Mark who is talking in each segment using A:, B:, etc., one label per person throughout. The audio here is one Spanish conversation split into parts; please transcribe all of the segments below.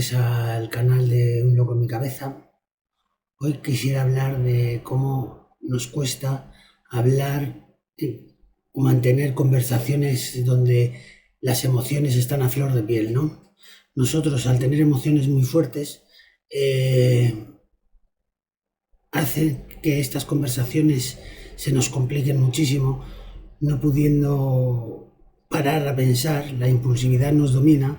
A: noches al canal de Un Loco en mi Cabeza. Hoy quisiera hablar de cómo nos cuesta hablar o mantener conversaciones donde las emociones están a flor de piel, ¿no? Nosotros, al tener emociones muy fuertes, hace que estas conversaciones se nos compliquen muchísimo, no pudiendo parar a pensar. La impulsividad nos domina,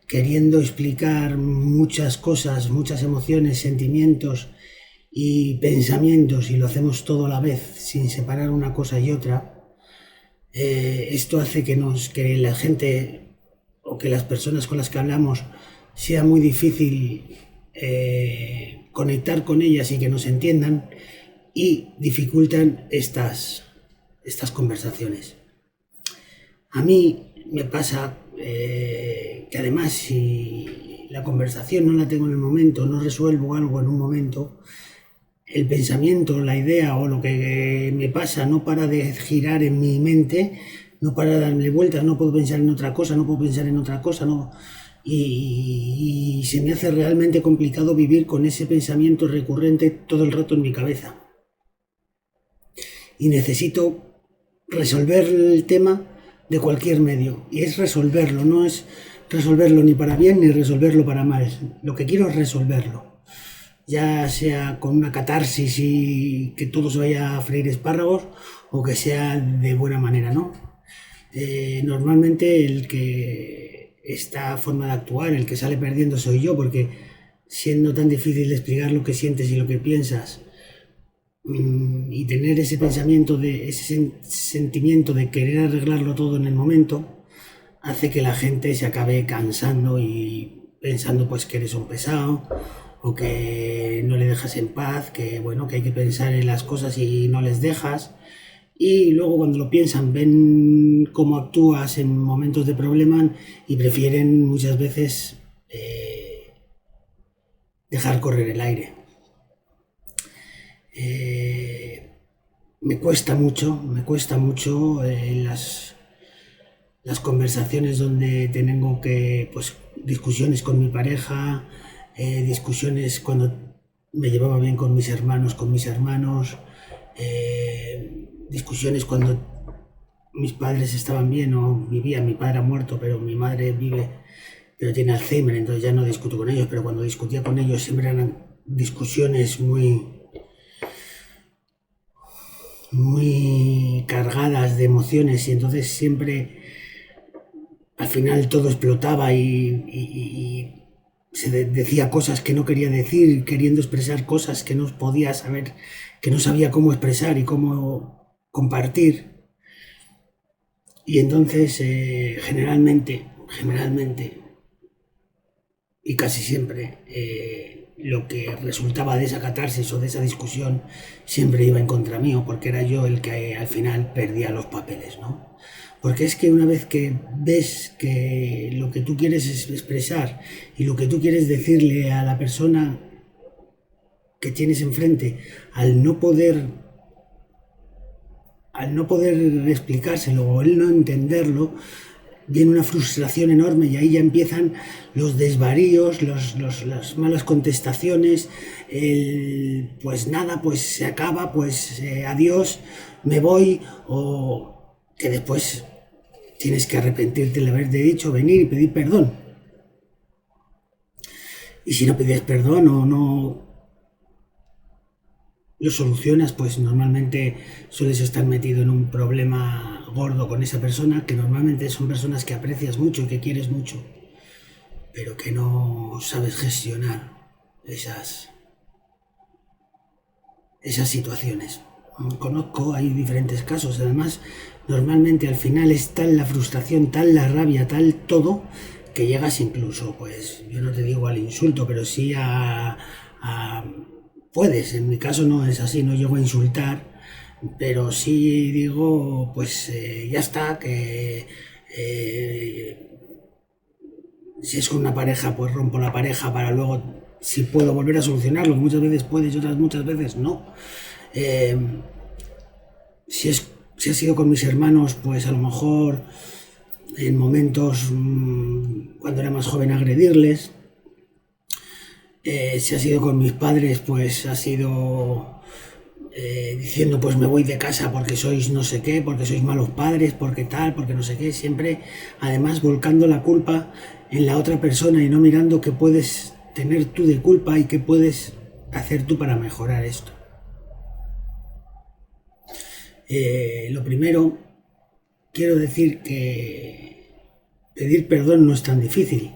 A: queriendo explicar muchas cosas, muchas emociones, sentimientos y pensamientos, y lo hacemos todo a la vez, sin separar una cosa y otra. Esto hace que la gente o que las personas con las que hablamos sea muy difícil conectar con ellas y que nos entiendan, y dificultan estas conversaciones. A mí me pasa que además, si la conversación no la tengo en el momento, no resuelvo algo en un momento, el pensamiento, la idea o lo que me pasa no para de girar en mi mente, no para de darle vueltas, no puedo pensar en otra cosa, no puedo pensar en otra cosa, no. Y se me hace realmente complicado vivir con ese pensamiento recurrente todo el rato en mi cabeza. Y necesito resolver el tema de cualquier medio. Y es resolverlo, no es resolverlo ni para bien ni resolverlo para mal. Lo que quiero es resolverlo. Ya sea con una catarsis y que todo se vaya a freír espárragos, o que sea de buena manera, ¿no? Normalmente el que esta forma de actuar, el que sale perdiendo soy yo, porque siendo tan difícil de explicar lo que sientes y lo que piensas, y tener ese pensamiento, ese sentimiento de querer arreglarlo todo en el momento, hace que la gente se acabe cansando y pensando pues que eres un pesado, o que no le dejas en paz, que bueno, que hay que pensar en las cosas y no les dejas. Y luego, cuando lo piensan, ven cómo actúas en momentos de problema y prefieren muchas veces dejar correr el aire. Me cuesta mucho las conversaciones donde tengo que, pues, discusiones con mi pareja, discusiones cuando me llevaba bien con mis hermanos, discusiones cuando mis padres estaban bien o vivían. Mi padre ha muerto, pero mi madre vive, pero tiene Alzheimer, entonces ya no discuto con ellos, pero cuando discutía con ellos siempre eran discusiones muy cargadas de emociones, y entonces siempre al final todo explotaba y se decía cosas que no quería decir, queriendo expresar cosas que no podía saber, que no sabía cómo expresar y cómo compartir. Y entonces generalmente y casi siempre, lo que resultaba de esa catarsis o de esa discusión siempre iba en contra mío, porque era yo el que al final perdía los papeles, ¿no? Porque es que una vez que ves que lo que tú quieres es expresar y lo que tú quieres decirle a la persona que tienes enfrente, al no poder explicárselo o el no entenderlo, viene una frustración enorme, y ahí ya empiezan los desvaríos, las malas contestaciones, pues nada, pues se acaba, pues adiós, me voy, o que después tienes que arrepentirte de haberte dicho, venir y pedir perdón. Y si no pides perdón o no lo solucionas, pues normalmente sueles estar metido en un problema gordo con esa persona, que normalmente son personas que aprecias mucho y que quieres mucho, pero que no sabes gestionar esas situaciones. Conozco, hay diferentes casos. Además, normalmente al final es tal la frustración, tal la rabia, tal todo, que llegas incluso, pues yo no te digo al insulto, pero sí a puedes, en mi caso no es así, no llego a insultar, pero sí digo, pues ya está, que si es con una pareja, pues rompo la pareja para luego, si puedo, volver a solucionarlo. Muchas veces puedes y otras muchas veces no. Eh, si ha sido con mis hermanos, pues a lo mejor en momentos, cuando era más joven, agredirles, Si ha sido con mis padres, pues ha sido diciendo pues me voy de casa porque sois no sé qué, porque sois malos padres, porque tal, porque no sé qué, siempre además volcando la culpa en la otra persona y no mirando qué puedes tener tú de culpa y qué puedes hacer tú para mejorar esto. Lo primero, quiero decir que pedir perdón no es tan difícil,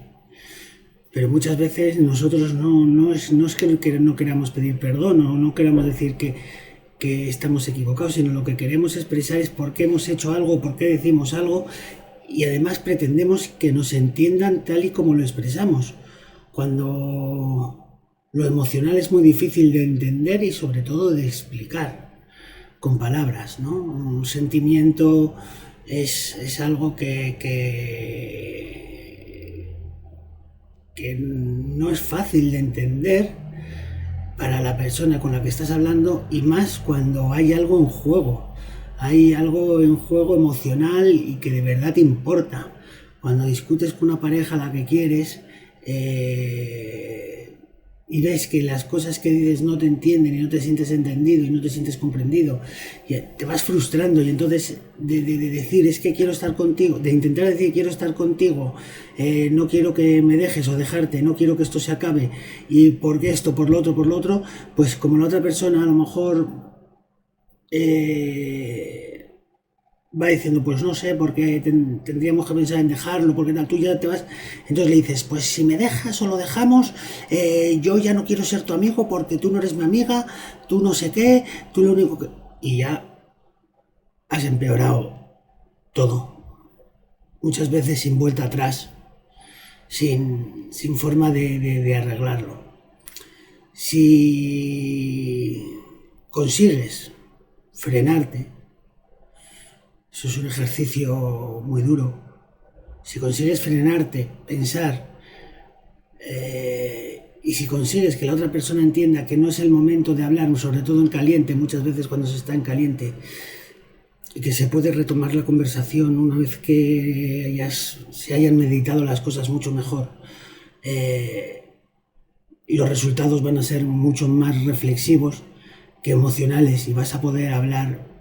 A: pero muchas veces nosotros no es que no queramos pedir perdón o no queramos decir que estamos equivocados, sino lo que queremos expresar es por qué hemos hecho algo, por qué decimos algo y además pretendemos que nos entiendan tal y como lo expresamos, cuando lo emocional es muy difícil de entender y sobre todo de explicar con palabras, ¿no? Un sentimiento es algo que no es fácil de entender para la persona con la que estás hablando y más cuando hay algo en juego. Hay algo en juego emocional y que de verdad te importa. Cuando discutes con una pareja a la que quieres y ves que las cosas que dices no te entienden y no te sientes entendido y no te sientes comprendido y te vas frustrando y entonces de decir es que quiero estar contigo, de intentar decir quiero estar contigo, no quiero que me dejes o dejarte, no quiero que esto se acabe y por esto, por lo otro, pues como la otra persona a lo mejor va diciendo, pues no sé, porque tendríamos que pensar en dejarlo, porque tal, tú ya te vas. Entonces le dices, pues si me dejas o lo dejamos, yo ya no quiero ser tu amigo porque tú no eres mi amiga, tú no sé qué, tú lo único que. Y ya has empeorado todo. Muchas veces sin vuelta atrás, sin forma de arreglarlo. Si consigues frenarte, eso es un ejercicio muy duro. Si consigues frenarte, pensar, y si consigues que la otra persona entienda que no es el momento de hablar, sobre todo en caliente, muchas veces cuando se está en caliente, y que se puede retomar la conversación una vez que se hayan meditado las cosas mucho mejor, y los resultados van a ser mucho más reflexivos que emocionales y vas a poder hablar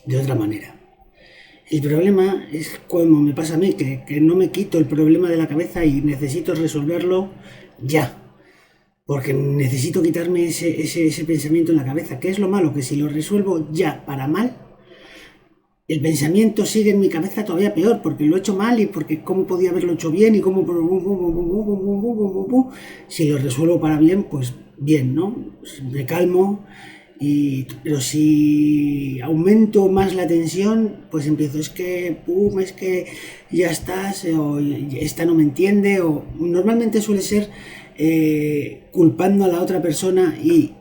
A: de otra manera. El problema es como me pasa a mí, que no me quito el problema de la cabeza y necesito resolverlo ya. Porque necesito quitarme ese pensamiento en la cabeza. ¿Qué es lo malo? Que si lo resuelvo ya para mal, el pensamiento sigue en mi cabeza todavía peor, porque lo he hecho mal y porque cómo podía haberlo hecho bien y cómo. Si lo resuelvo para bien, pues bien, ¿no? Me calmo. Pero si aumento más la tensión, pues empiezo, es que ya estás, o esta no me entiende, o normalmente suele ser culpando a la otra persona y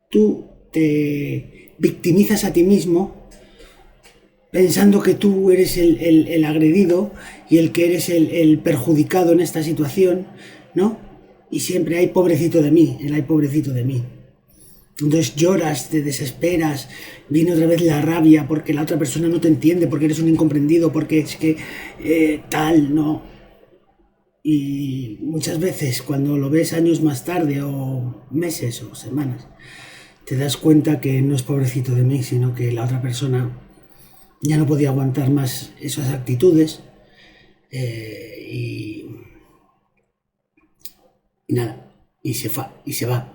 A: tú te victimizas a ti mismo pensando que tú eres el agredido y el que eres el perjudicado en esta situación, ¿no? Y siempre hay pobrecito de mí, hay pobrecito de mí. Entonces lloras, te desesperas, viene otra vez la rabia porque la otra persona no te entiende, porque eres un incomprendido, porque es que tal, no. Y muchas veces cuando lo ves años más tarde o meses o semanas, te das cuenta que no es pobrecito de mí, sino que la otra persona ya no podía aguantar más esas actitudes y nada, y se va.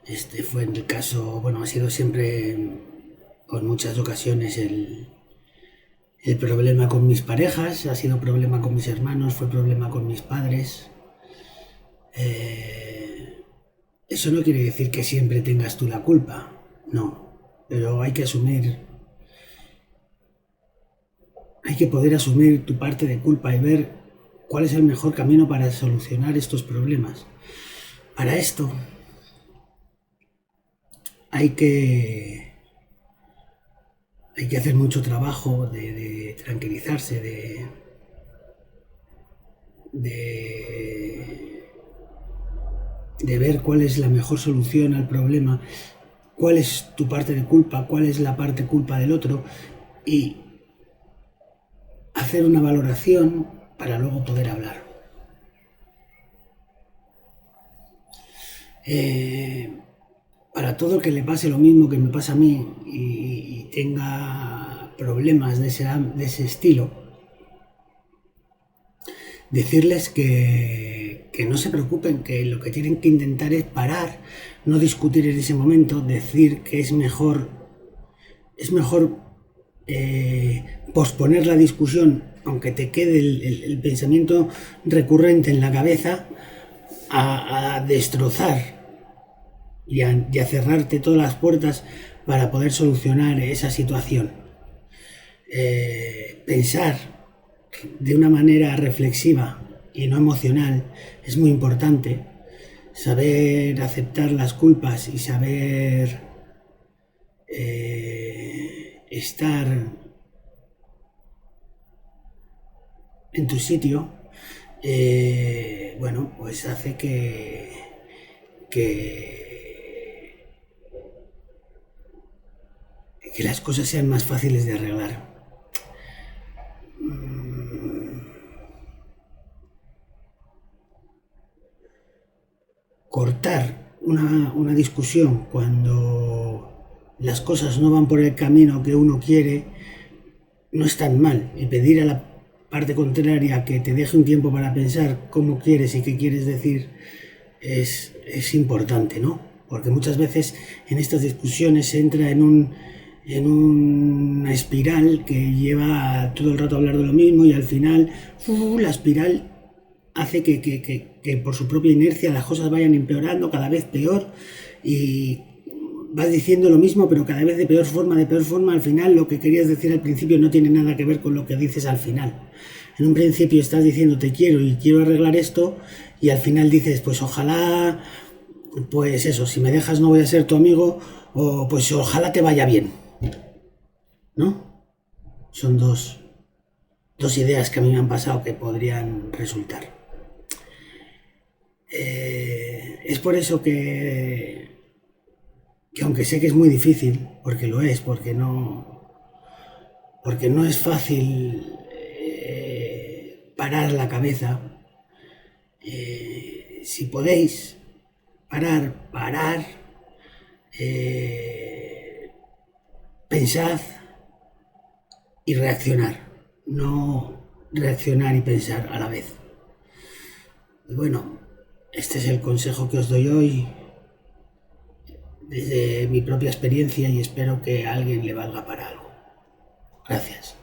A: Este fue en el caso, bueno, ha sido siempre, en muchas ocasiones, el problema con mis parejas, ha sido problema con mis hermanos, fue problema con mis padres. Eso no quiere decir que siempre tengas tú la culpa, no, pero hay que poder asumir tu parte de culpa y ver cuál es el mejor camino para solucionar estos problemas. Para esto hay que hacer mucho trabajo de tranquilizarse, de ver cuál es la mejor solución al problema, cuál es tu parte de culpa, cuál es la parte culpa del otro y hacer una valoración para luego poder hablar. Para todo el que le pase lo mismo que me pasa a mí y tenga problemas de ese estilo, decirles que no se preocupen, que lo que tienen que intentar es parar, no discutir en ese momento, decir que es mejor posponer la discusión, aunque te quede el pensamiento recurrente en la cabeza, a destrozar y a cerrarte todas las puertas para poder solucionar esa situación. Pensar de una manera reflexiva y no emocional es muy importante. Saber aceptar las culpas y saber estar en tu sitio, bueno, pues hace que las cosas sean más fáciles de arreglar. Cortar una discusión cuando las cosas no van por el camino que uno quiere no es tan mal, y pedir a la parte contraria que te deje un tiempo para pensar cómo quieres y qué quieres decir es importante, ¿no? Porque muchas veces en estas discusiones se entra en una espiral que lleva todo el rato a hablar de lo mismo y al final la espiral hace que por su propia inercia las cosas vayan empeorando cada vez peor y vas diciendo lo mismo pero cada vez de peor forma, al final lo que querías decir al principio no tiene nada que ver con lo que dices al final. En un principio estás diciendo te quiero y quiero arreglar esto y al final dices pues ojalá, pues eso, si me dejas no voy a ser tu amigo o pues ojalá te vaya bien, ¿no? Son dos ideas que a mí me han pasado que podrían resultar. Es por eso que aunque sé que es muy difícil, porque lo es, porque no es fácil parar la cabeza, si podéis parar, pensad y reaccionar, no reaccionar y pensar a la vez. Y bueno, este es el consejo que os doy hoy desde mi propia experiencia y espero que a alguien le valga para algo. Gracias.